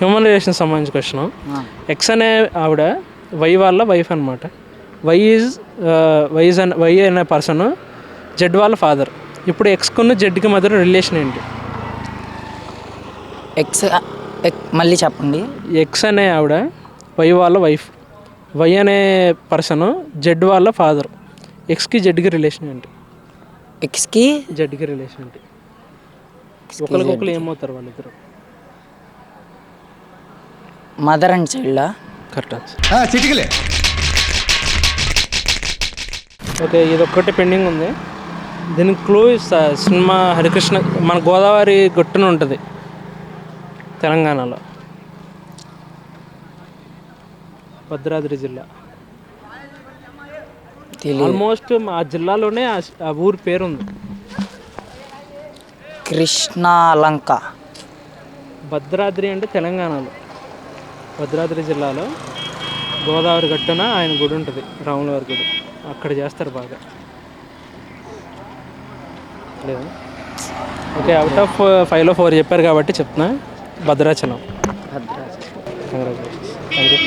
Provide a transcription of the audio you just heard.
Human relation సంబంధించిన question. X అనే ఆవిడ వై వాళ్ళ వైఫ్ అనమాట. వై అనే పర్సన్ జెడ్ వాళ్ళ ఫాదర్. ఇప్పుడు ఎక్స్కున్న జెడ్కి మధ్య రిలేషన్ ఏంటి? మళ్ళీ చెప్పండి. ఎక్స్ అనే ఆవిడ వై వాళ్ళ వైఫ్, వై అనే పర్సన్ జెడ్ వాళ్ళ ఫాదర్. ఎక్స్కి జెడ్కి రిలేషన్ ఏంటి? ఎక్స్కి జెడ్కి రిలేషన్ ఏంటి? ఒకరికొకరు ఏమవుతారు వాళ్ళిద్దరు? మదర్ అండ్ చైల్డా? Correct answer. ఓకే, ఇది ఒక్కటి పెండింగ్ ఉంది. దీనికి క్లూ ఇస్తా. సినిమా హరికృష్ణ మన గోదావరి గట్టున ఉంటుంది తెలంగాణలో, భద్రాద్రి జిల్లా. ఆల్మోస్ట్ ఆ జిల్లాలోనే ఆ ఊరి పేరు ఉంది. కృష్ణాలంక. భద్రాద్రి అంటే తెలంగాణలో, భద్రాద్రి జిల్లాలో గోదావరి గట్టున ఆయన గుడి ఉంటుంది, రాముల వారి గుడి. అక్కడ చేస్తారు బాగా. లేదా? ఓకే, అవుట్ ఆఫ్ 5లో 4 చెప్పారు కాబట్టి చెప్తున్నా. Bhadrachalam. Bhadrachalam. Congratulations. Thank you.